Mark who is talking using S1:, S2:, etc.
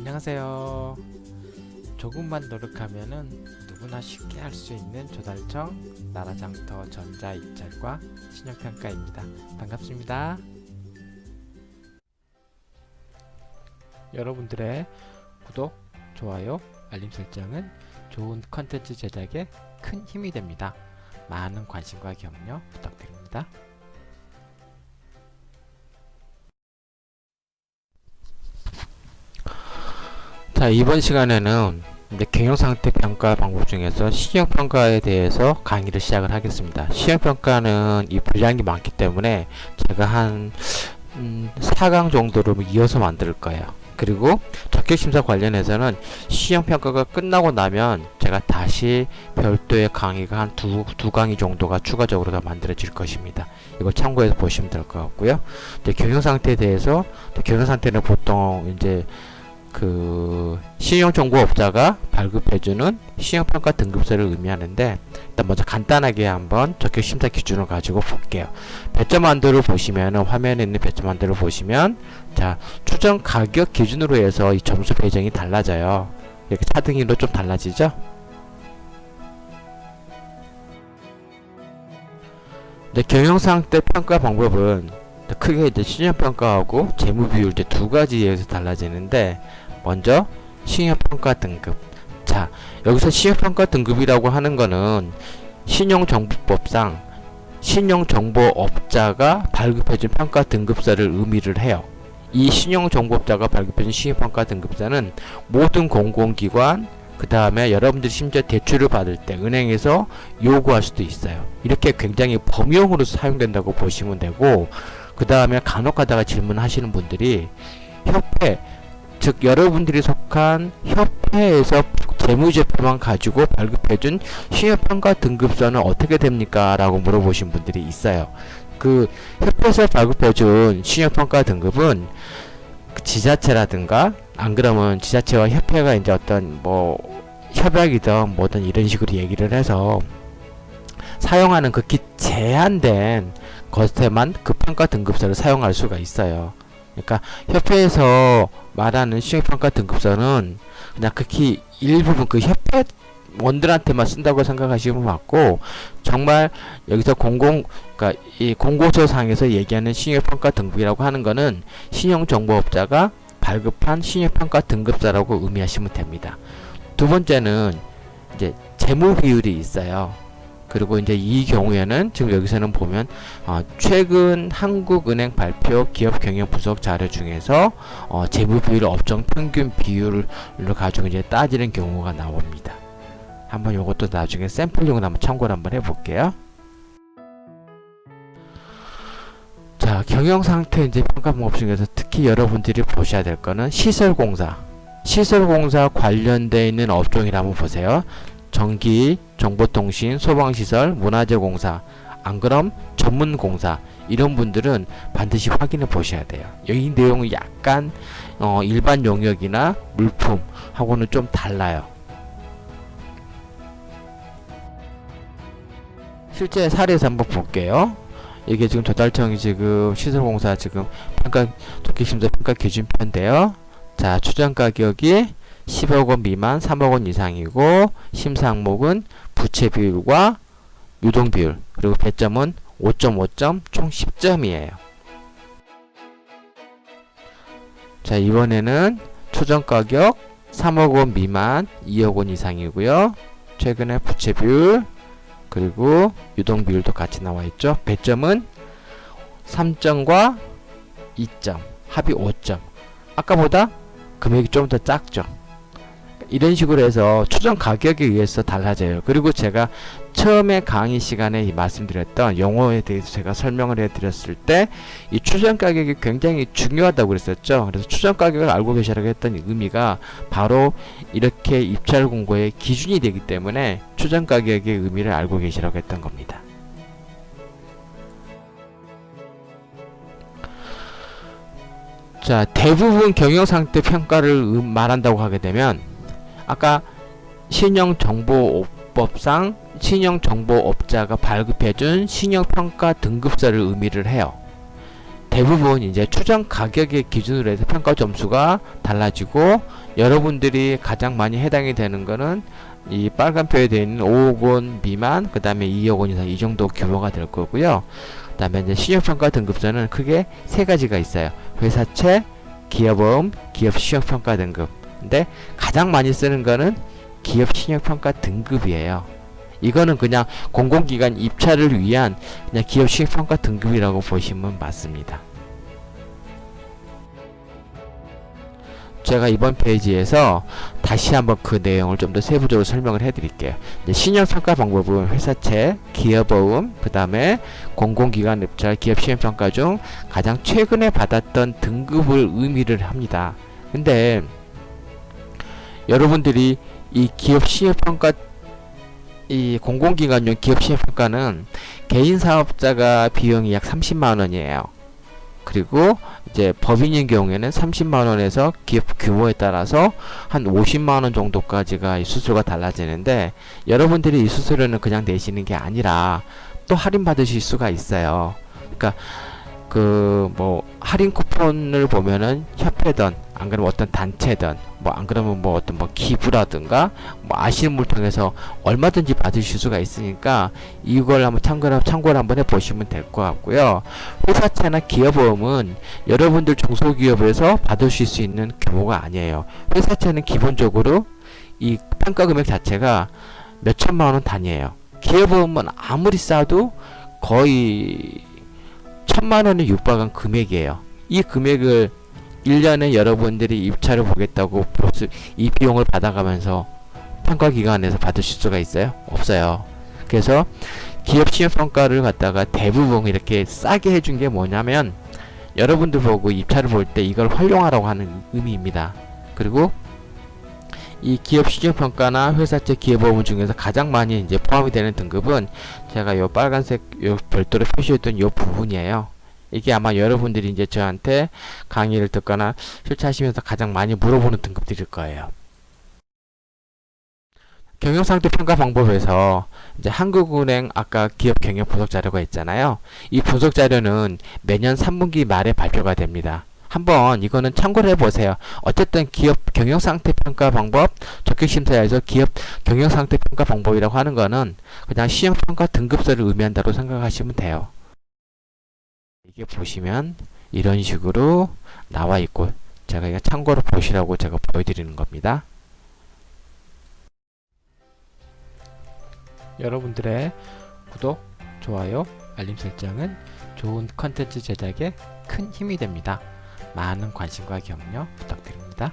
S1: 안녕하세요. 조금만 노력하면은 누구나 쉽게 할 수 있는 조달청 나라장터 전자입찰과 신용평가입니다. 반갑습니다. 여러분들의 구독, 좋아요, 알림 설정은 좋은 컨텐츠 제작에 큰 힘이 됩니다. 많은 관심과 격려 부탁드립니다. 자, 이번 시간에는 이제 경영상태 평가 방법 중에서 신용평가에 대해서 강의를 시작을 하겠습니다. 신용평가는 이 분량이 많기 때문에 제가 한 4강 정도로 이어서 만들 거예요. 그리고 적격심사 관련해서는 신용평가가 끝나고 나면 제가 다시 별도의 강의가 한 두 강의 정도가 추가적으로 더 만들어질 것입니다. 이걸 참고해서 보시면 될 것 같고요. 이제 경영상태에 대해서, 경영상태는 보통 이제 신용정보업자가 발급해주는 신용평가 등급서를 의미하는데, 일단 먼저 간단하게 한번 적격심사 기준을 가지고 볼게요. 배점한도를 보시면은, 화면에 있는 배점한도를 보시면, 자, 추정 가격 기준으로 해서 이 점수 배정이 달라져요. 이렇게 차등위로 좀 달라지죠? 근데 경영상태 평가 방법은 크게 이제 신용평가하고 재무비율 이제 두 가지에서 달라지는데, 먼저 신용평가 등급. 자, 여기서 신용평가 등급이라고 하는 거는 신용정보법상 신용정보업자가 발급해준 평가 등급서를 의미를 해요. 이 신용정보업자가 발급해준 신용평가 등급서는 모든 공공기관, 그 다음에 여러분들이 심지어 대출을 받을 때 은행에서 요구할 수도 있어요. 이렇게 굉장히 범용으로 사용된다고 보시면 되고, 그 다음에 간혹가다가 질문하시는 분들이 협회, 즉 여러분들이 속한 협회에서 재무제표만 가지고 발급해준 신용평가 등급서는 어떻게 됩니까? 라고 물어보신 분들이 있어요. 그 협회에서 발급해준 신용평가 등급은 지자체라든가, 안 그러면 지자체와 협회가 이제 어떤 뭐 협약이든 뭐든 이런 식으로 얘기를 해서 사용하는 극히 제한된 것에만 그 평가 등급서를 사용할 수가 있어요. 그러니까 협회에서 말하는 신용평가 등급서는 그냥 극히 일부분 그 협회원들한테만 쓴다고 생각하시면 맞고, 정말 여기서 그러니까 이 공고서상에서 얘기하는 신용평가 등급이라고 하는 거는 신용정보업자가 발급한 신용평가 등급서라고 의미하시면 됩니다. 두 번째는 이제 재무비율이 있어요. 그리고 이제 이 경우에는 지금 여기서는 보면 최근 한국은행 발표 기업경영분석 자료 중에서 재무비율 업종 평균 비율을 가지고 이제 따지는 경우가 나옵니다. 한번 요것도 나중에 샘플용으로 한번 참고를 한번 해볼게요. 자, 경영상태 이제 평가 방법 중에서 특히 여러분들이 보셔야 될 거는 시설공사 관련되어 있는 업종이라 한번 보세요. 전기, 정보통신, 소방시설, 문화재공사, 안 그럼 전문공사, 이런 분들은 반드시 확인해 보셔야 돼요. 이 내용은 약간 일반 용역이나 물품하고는 좀 달라요. 실제 사례에서 한번 볼게요. 이게 지금 조달청이 지금 시설공사 지금 평가 적격심사 평가 기준표인데요. 자, 추정 가격이 10억원 미만 3억원 이상이고, 심사 항목은 부채 비율과 유동 비율, 그리고 배점은 5.5점, 총 10점이에요. 자, 이번에는 추정 가격 3억원 미만 2억원 이상이고요. 최근에 부채 비율 그리고 유동 비율도 같이 나와 있죠. 배점은 3점과 2점, 합이 5점. 아까보다 금액이 좀 더 작죠. 이런 식으로 해서 추정 가격에 의해서 달라져요. 그리고 제가 처음에 강의 시간에 말씀드렸던 용어에 대해서 제가 설명을 해드렸을 때 이 추정 가격이 굉장히 중요하다고 그랬었죠. 그래서 추정 가격을 알고 계시라고 했던 의미가 바로 이렇게 입찰 공고의 기준이 되기 때문에 추정 가격의 의미를 알고 계시라고 했던 겁니다. 자, 대부분 경영상태 평가를 말한다고 하게 되면, 아까 신용정보법상 신용정보업자가 발급해준 신용평가 등급서를 의미를 해요. 대부분 이제 추정 가격의 기준으로 해서 평가 점수가 달라지고, 여러분들이 가장 많이 해당이 되는 거는 이 빨간 표에 되어 있는 5억 원 미만, 그 다음에 2억 원 이상, 이 정도 규모가 될 거고요. 그 다음에 이제 신용평가 등급제는 크게 세 가지가 있어요. 회사채, 기업보험, 기업 신용평가 등급. 근데 가장 많이 쓰는 거는 기업 신용평가 등급이에요. 이거는 그냥 공공기관 입찰을 위한 그냥 기업 신용평가 등급이라고 보시면 맞습니다. 제가 이번 페이지에서 다시 한번 그 내용을 좀 더 세부적으로 설명을 해드릴게요. 신용평가 방법은 회사채, 기업보험, 그 다음에 공공기관 입찰, 기업 신용평가 중 가장 최근에 받았던 등급을 의미를 합니다. 근데 여러분들이 이 기업 신용평가, 이 공공기관용 기업 신용평가는 개인 사업자가 비용이 약 30만원이에요. 그리고 이제 법인인 경우에는 30만원에서 기업 규모에 따라서 한 50만원 정도까지가 이 수수료가 달라지는데, 여러분들이 이 수수료는 그냥 내시는 게 아니라 또 할인 받으실 수가 있어요. 그러니까 그 뭐 할인 쿠폰을 보면은 협회든 안 그러면 어떤 단체든 뭐 안 그러면 뭐 어떤 뭐 기부라든가 뭐 아시는 분을 통해서 얼마든지 받으실 수가 있으니까 이걸 한번 참고를 한번 해보시면 될 것 같고요. 회사채나 기업보험은 여러분들 중소기업에서 받으실 수 있는 규모가 아니에요. 회사채는 기본적으로 이 평가 금액 자체가 몇 천만 원 단위예요. 기업보험은 아무리 싸도 거의 1000만원에 육박한 금액이에요. 이 금액을 1년에 여러분들이 입찰을 보겠다고 이 비용을 받아가면서 평가기관에서 받으실 수가 있어요? 없어요. 그래서 기업 신용평가를 갖다가 대부분 이렇게 싸게 해준 게 뭐냐면, 여러분들 보고 입찰을 볼 때 이걸 활용하라고 하는 의미입니다. 그리고 이 기업 신용평가나 회사채 기업보험 중에서 가장 많이 이제 포함이 되는 등급은 제가 요 빨간색 요 별도로 표시했던 요 부분이에요. 이게 아마 여러분들이 이제 저한테 강의를 듣거나 실차하시면서 가장 많이 물어보는 등급들일 거예요. 경영상태 평가 방법에서 이제 한국은행 아까 기업 경영 분석 자료가 있잖아요. 이 분석 자료는 매년 3분기 말에 발표가 됩니다. 한번 이거는 참고를 해보세요. 어쨌든 기업 경영상태 평가 방법, 적격심사에서 기업 경영상태 평가 방법이라고 하는 거는 그냥 시행평가 등급서를 의미한다고 생각하시면 돼요. 이게 보시면 이런 식으로 나와 있고, 제가 이거 참고로 보시라고 제가 보여드리는 겁니다. 여러분들의 구독, 좋아요, 알림 설정은 좋은 컨텐츠 제작에 큰 힘이 됩니다. 많은 관심과 격려 부탁드립니다.